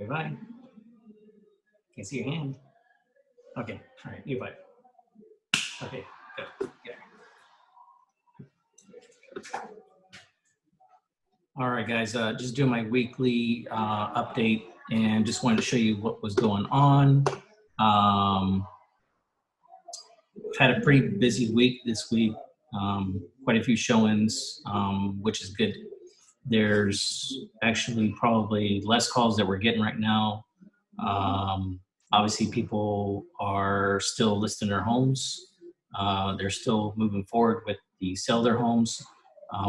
Bye. Can't see your hand. Okay. All right. You bye. Okay. Good. Yeah. All right, guys. Just doing my weekly update, and just wanted to show you what was going on. Had a pretty busy week this week. Quite a few showings, which is good. There's actually probably less calls that we're getting right now. Obviously, people are still listing their homes. They're still moving forward with the sell their homes,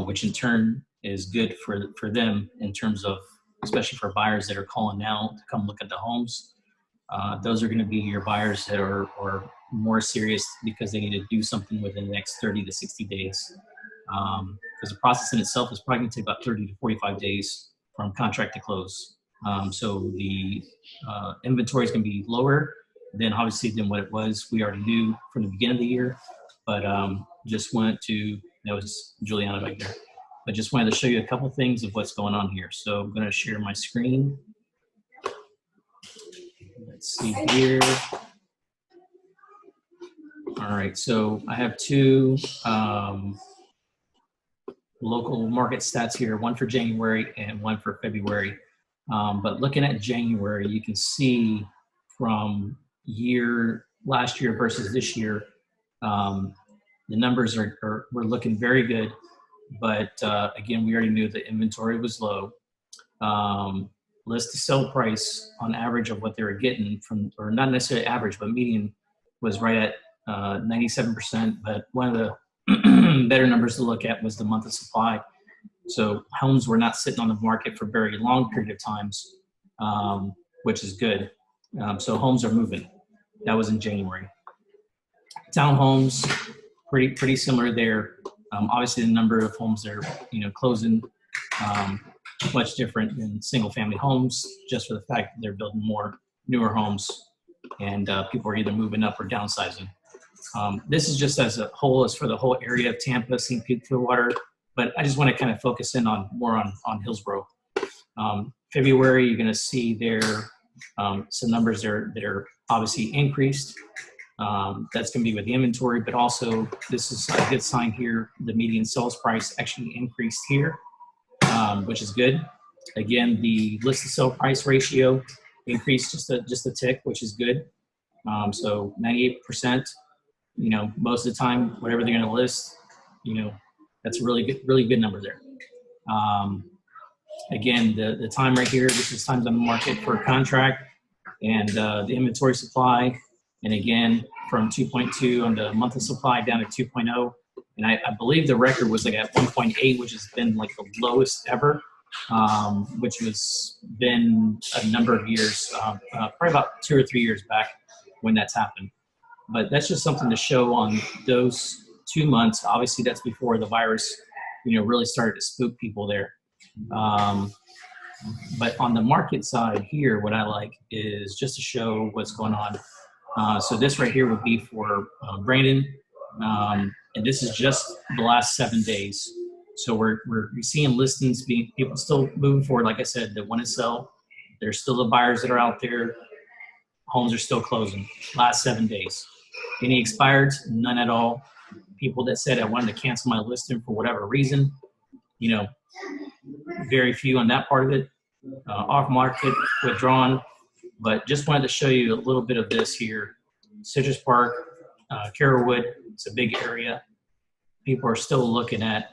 which in turn is good for them in terms of, especially for buyers that are calling now to come look at the homes. Those are going to be your buyers that are more serious because they need to do something within the next 30 to 60 days. Because the process in itself is probably going to take about 30 to 45 days from contract to close. So the inventory is going to be lower than obviously than what it was. We already knew from the beginning of the year, but just wanted to, that was Juliana back there, but just wanted to show you a couple things of what's going on here. So I'm going to share my screen. Let's see here. All right, so I have two local market stats here, one for January and one for February. But looking at January, you can see from last year versus this year, the numbers we're looking very good. But again, we already knew the inventory was low. List to sell price on average of what they were getting from, or not necessarily average, but median was right at 97%. But one of the better numbers to look at was the month of supply. So homes were not sitting on the market for a very long period of times, which is good. So homes are moving. That was in January. Townhomes, pretty similar there. Obviously, the number of homes that are closing much different than single-family homes, just for the fact that they're building more newer homes, and people are either moving up or downsizing. This is just as a whole, as for the whole area of Tampa, St. Pete, Clearwater, but I just want to kind of focus in more on Hillsborough. February, you're going to see there some numbers that are obviously increased. That's going to be with the inventory, but also this is a good sign here. The median sales price actually increased here, which is good. Again, the list to sell price ratio increased just a tick, which is good. So 98%, most of the time, whatever they're going to list, that's a really good number there. Again, the time right here, this is times on the market for a contract, and the inventory supply. And again, from 2.2 on the monthly supply down to 2.0. And I believe the record was like at 1.8, which has been like the lowest ever, which was been a number of years, probably about 2 or 3 years back when that's happened. But that's just something to show on those 2 months. Obviously, that's before the virus, really started to spook people there. But on the market side here, what I like is just to show what's going on. So this right here would be for Brandon, and this is just the last 7 days. So we're seeing listings people still moving forward. Like I said, that want to sell. There's still the buyers that are out there. Homes are still closing. Last 7 days. Any expireds? None at all. People that said I wanted to cancel my listing for whatever reason, very few on that part of it. Off market, withdrawn. But just wanted to show you a little bit of this here. Citrus Park, Carrollwood, it's a big area. People are still looking at,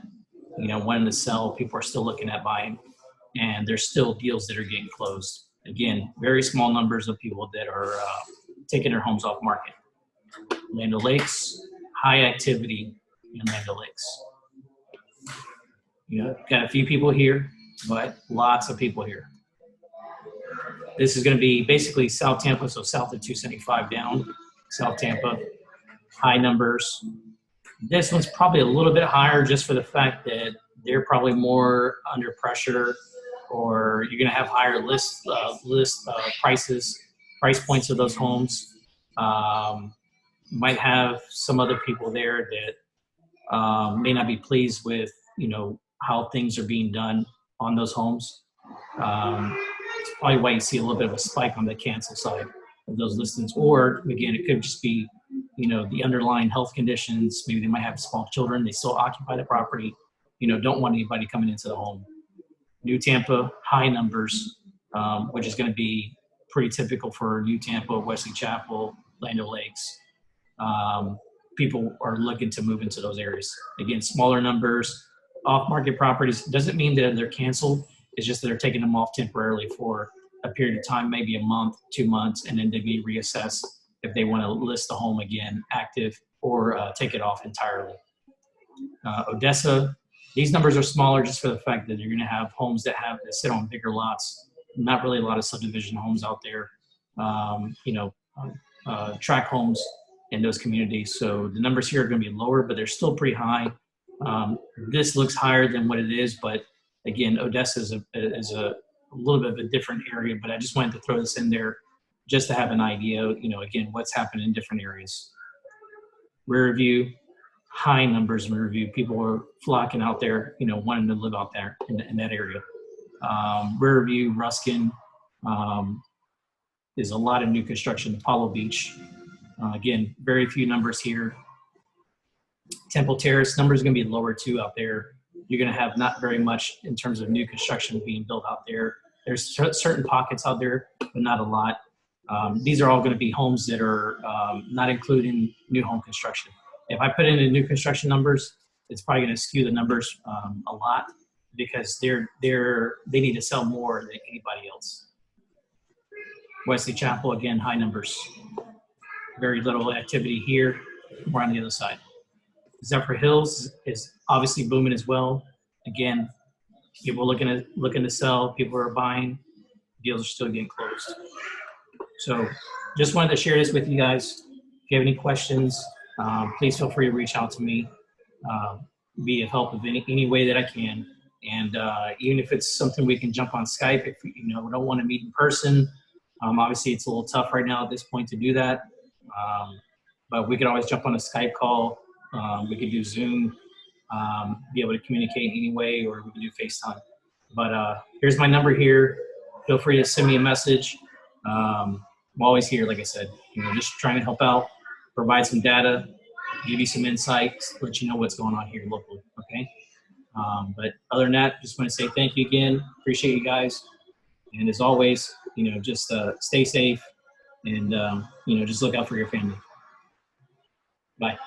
wanting to sell. People are still looking at buying. And there's still deals that are getting closed. Again, very small numbers of people that are taking their homes off market. Land O'Lakes, high activity in Land O'Lakes. Got a few people here, but lots of people here. This is going to be basically South Tampa, so south of 275 down, South Tampa, high numbers. This one's probably a little bit higher just for the fact that they're probably more under pressure, or you're going to have higher list prices, price points of those homes. Might have some other people there that may not be pleased with, how things are being done on those homes. It's probably why you see a little bit of a spike on the cancel side of those listings. Or again, it could just be, the underlying health conditions. Maybe they might have small children. They still occupy the property, don't want anybody coming into the home. New Tampa, high numbers, which is going to be pretty typical for New Tampa, Wesley Chapel, Land O'Lakes. People are looking to move into those areas. Again, smaller numbers, off-market properties. Doesn't mean that they're canceled. It's just that they're taking them off temporarily for a period of time, maybe a month, 2 months, and then to be reassessed if they want to list the home again active or take it off entirely. Odessa, these numbers are smaller just for the fact that you're going to have homes that sit on bigger lots. Not really a lot of subdivision homes out there. Tract homes in those communities. So the numbers here are going to be lower, but they're still pretty high. This looks higher than what it is, but again, Odessa is a little bit of a different area, but I just wanted to throw this in there just to have an idea, again, what's happening in different areas. Rear View, high numbers in Rear View. People are flocking out there, wanting to live out there in that area. Rear View, Ruskin, is a lot of new construction. Apollo Beach, again, very few numbers here. Temple Terrace, numbers are going to be lower too out there. You're going to have not very much in terms of new construction being built out there. There's certain pockets out there, but not a lot. These are all going to be homes that are not including new home construction. If I put in the new construction numbers, it's probably going to skew the numbers a lot because they need to sell more than anybody else. Wesley Chapel, again, high numbers. Very little activity here. We're on the other side. Zephyr Hills is obviously booming as well. Again, people looking to sell, people are buying, deals are still getting closed. So just wanted to share this with you guys. If you have any questions, please feel free to reach out to me, be of help in any way that I can. And even if it's something we can jump on Skype, if we don't want to meet in person, obviously it's a little tough right now at this point to do that. But we could always jump on a Skype call. We could do Zoom, be able to communicate anyway, or we can do FaceTime. But here's my number here. Feel free to send me a message. I'm always here, like I said, just trying to help out, provide some data, give you some insights, let you know what's going on here locally, okay? But other than that, just want to say thank you again. Appreciate you guys. And as always, just stay safe and, just look out for your family. Bye.